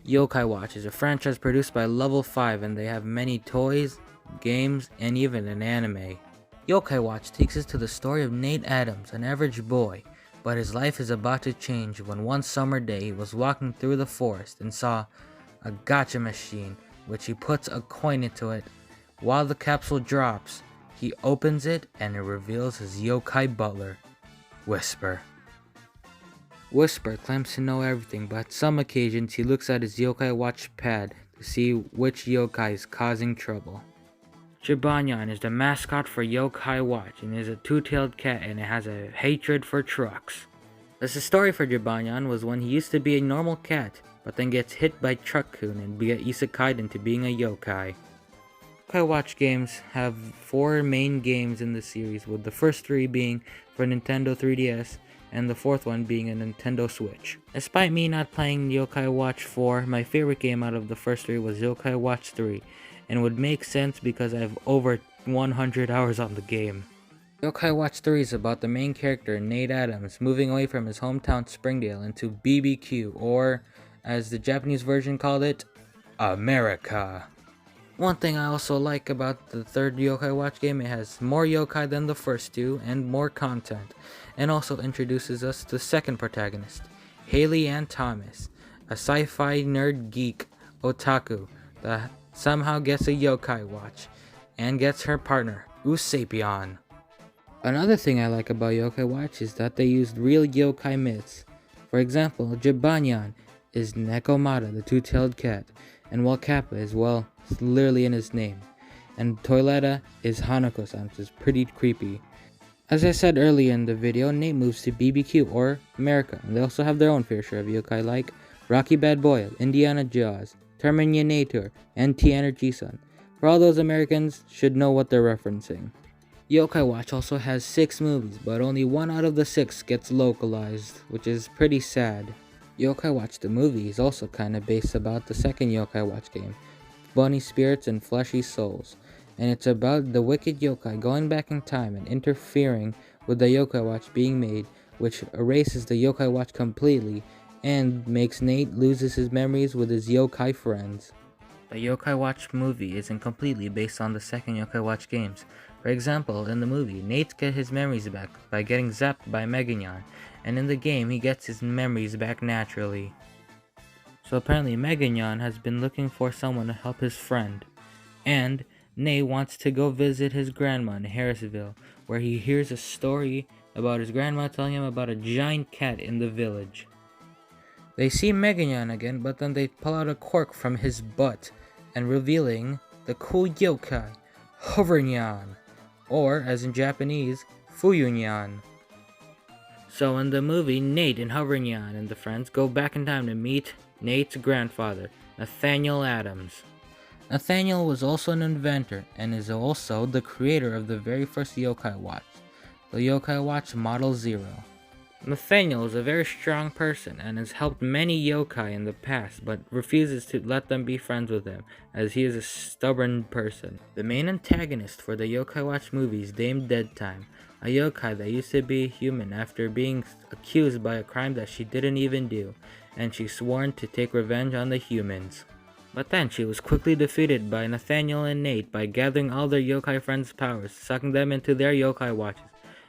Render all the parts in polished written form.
Yokai Watch is a franchise produced by Level 5 and they have many toys, games, and even an anime. Yokai Watch takes us to the story of Nate Adams, an average boy, but his life is about to change when one summer day he was walking through the forest and saw a gacha machine, which he puts a coin into it. While the capsule drops, he opens it and it reveals his yokai butler, Whisper. Whisper claims to know everything, but at some occasions he looks at his yokai watch pad to see which yokai is causing trouble. Jibanyan is the mascot for Yokai Watch and is a two-tailed cat and it has a hatred for trucks. The story for Jibanyan was when he used to be a normal cat, but then gets hit by Truck-kun and get isekai'd into being a yokai. Yokai Watch games have 4 main games in the series, with the first 3 being for Nintendo 3DS and the 4th one being a Nintendo Switch. Despite me not playing Yokai Watch 4, my favorite game out of the first 3 was Yokai Watch 3, and would make sense because I have over 100 hours on the game. Yokai Watch 3 is about the main character, Nate Adams, moving away from his hometown Springdale into BBQ, or as the Japanese version called it, America. One thing I also like about the third Yokai Watch game, it has more yokai than the first 2 and more content, and also introduces us to the second protagonist, Haley Ann Thomas, a sci-fi nerd geek otaku that somehow gets a yokai watch and gets her partner, Usapion. Another thing I like about Yokai Watch is that they used real yokai myths. For example, Jibanyan is Nekomata, the two-tailed cat, and while Kappa is, well, it's literally in his name. And Toiletta is Hanako-san, which is pretty creepy. As I said earlier in the video, Nate moves to BBQ, or America, and they also have their own fair share of yokai like Rocky Bad Boy, Indiana Jaws, Terminator, and T-Energy-san. For all those Americans, should know what they're referencing. Yokai Watch also has 6 movies, but only 1 out of the 6 gets localized, which is pretty sad. Yokai Watch the movie is also kinda based about the second Yokai Watch game, Bunny Spirits and Fleshy Souls, and it's about the wicked yokai going back in time and interfering with the Yokai Watch being made, which erases the Yokai Watch completely and makes Nate loses his memories with his yokai friends. The Yokai Watch movie isn't completely based on the second Yokai Watch games. For example, in the movie, Nate gets his memories back by getting zapped by Meganyan, and in the game, he gets his memories back naturally. So apparently Meganyan has been looking for someone to help his friend, and Nate wants to go visit his grandma in Harrisville, where he hears a story about his grandma telling him about a giant cat in the village. They see Meganyan again, but then they pull out a cork from his butt, and revealing the cool yokai, Hovernyan, or as in Japanese, Fuyunyan. So in the movie, Nate and Hovernyan and the friends go back in time to meet Nate's grandfather, Nathaniel Adams. Nathaniel was also an inventor and is also the creator of the very first Yokai Watch, the Yokai Watch Model 0. Nathaniel is a very strong person and has helped many yokai in the past, but refuses to let them be friends with him, as he is a stubborn person. The main antagonist for the Yokai Watch movie is Dame Deadtime, a yokai that used to be human after being accused by a crime that she didn't even do, and she sworn to take revenge on the humans. But then she was quickly defeated by Nathaniel and Nate by gathering all their yokai friends' powers, sucking them into their yokai watches,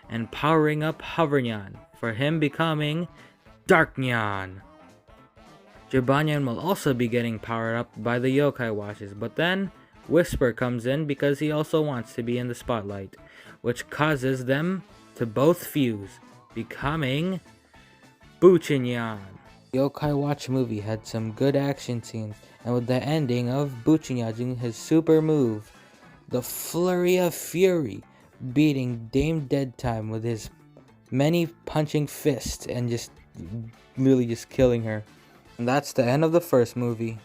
and powering up Hovernyan, for him becoming Darknyan. Jibanyan will also be getting powered up by the yokai watches, but then Whisper comes in because he also wants to be in the spotlight, which causes them to both fuse, becoming Buchinyan. The Yokai Watch movie had some good action scenes, and with the ending of Buchinyan doing his super move, the Flurry of Fury, beating Dame Deadtime with his many punching fists and just really just killing her. And that's the end of the first movie.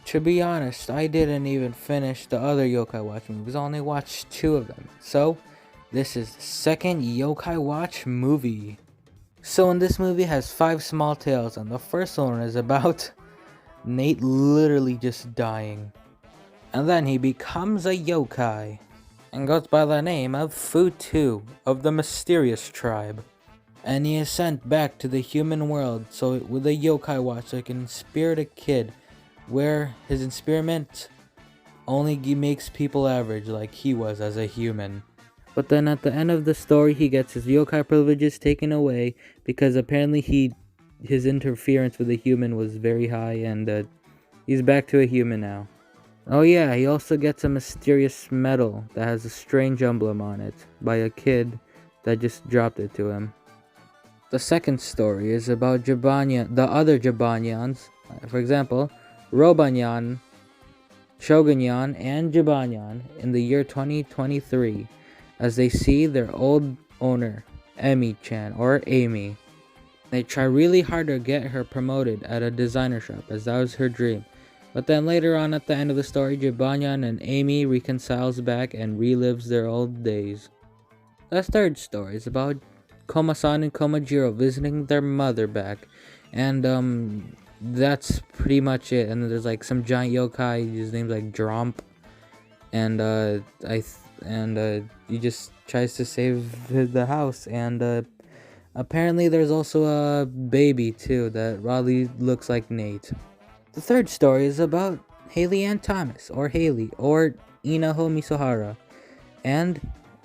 To be honest, I didn't even finish the other Yokai Watch movies, I only watched 2 of them. So, this is the second Yokai Watch movie. So in this movie has 5 small tales, and the first one is about Nate literally just dying. And then he becomes a yokai, and goes by the name of Futu of the Mysterious Tribe. And he is sent back to the human world with a yokai watch so he can spirit a kid where his experiment only makes people average like he was as a human. But then at the end of the story, he gets his yokai privileges taken away because apparently his interference with a human was very high, and he's back to a human now. Oh yeah, he also gets a mysterious medal that has a strange emblem on it by a kid that just dropped it to him. The second story is about Jibanyan, the other Jibanyans. For example, Robanyan, Shogunyan, and Jibanyan in the year 2023 as they see their old owner, Emi-chan, or Amy. They try really hard to get her promoted at a designer shop as that was her dream. But then later on at the end of the story, Jibanyan and Amy reconciles back and relives their old days. The third story is about Koma-san and Komajiro visiting their mother back, and that's pretty much it. And then there's like some giant yokai, his name's like Dromp, and he just tries to save the house, and apparently there's also a baby too that probably looks like Nate. The third story is about Haley Ann Thomas, or Haley, or Inaho Misohara, and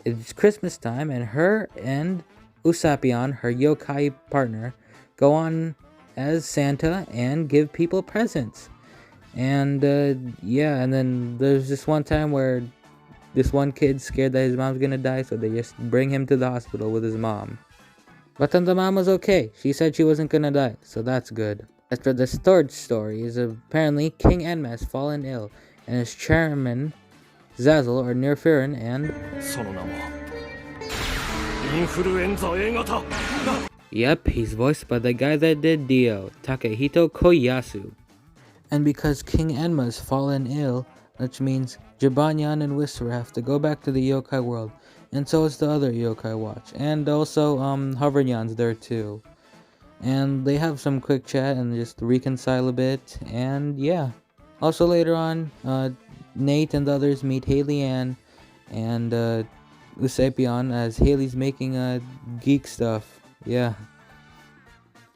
it's Christmas time, and her and Usapion, her yokai partner, go on as Santa and give people presents. And yeah, and then there's this one time where this one kid's scared that his mom's gonna die, so they just bring him to the hospital with his mom. But then the mom was okay. She said she wasn't gonna die, so that's good. As for this third story is apparently King Enma has fallen ill, and his chairman, Zazzle, or Nerfirin, and yep, he's voiced by the guy that did Dio, Takehito Koyasu. And because King Enma has fallen ill, which means Jibanyan and Whistler have to go back to the yokai world, and so is the other yokai watch, and also Hovernyan's there too. And they have some quick chat and just reconcile a bit, and yeah. Also later on, Nate and the others meet Haley Ann and Usapion as Haley's making geek stuff, yeah.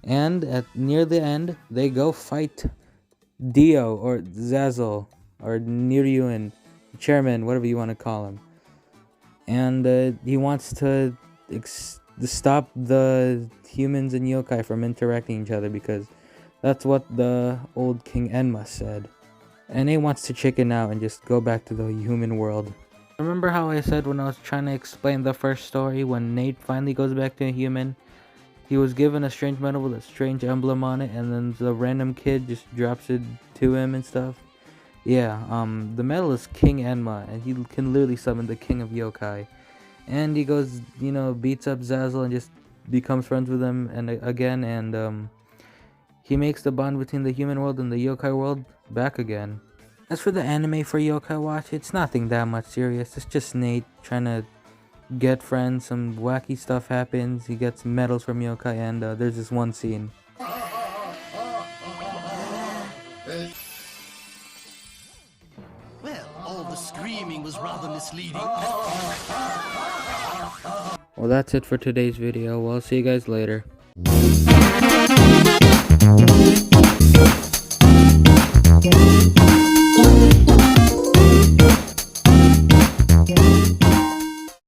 And near the end, they go fight Dio, or Zazzle, or Niryuin, chairman, whatever you want to call him. And he wants to stop the humans and yokai from interacting each other because that's what the old King Enma said. And he wants to chicken out and just go back to the human world. Remember how I said when I was trying to explain the first story, when Nate finally goes back to a human, he was given a strange medal with a strange emblem on it, and then the random kid just drops it to him and stuff? Yeah, the medal is King Enma, and he can literally summon the king of yokai. And he goes, beats up Zazzle and just becomes friends with him again, and he makes the bond between the human world and the yokai world back again. As for the anime for Yokai Watch, it's nothing that much serious. It's just Nate trying to get friends, some wacky stuff happens, he gets medals from yokai, and there's this one scene. Well, all the screaming was rather misleading. Well, that's it for today's video. Well, I'll see you guys later.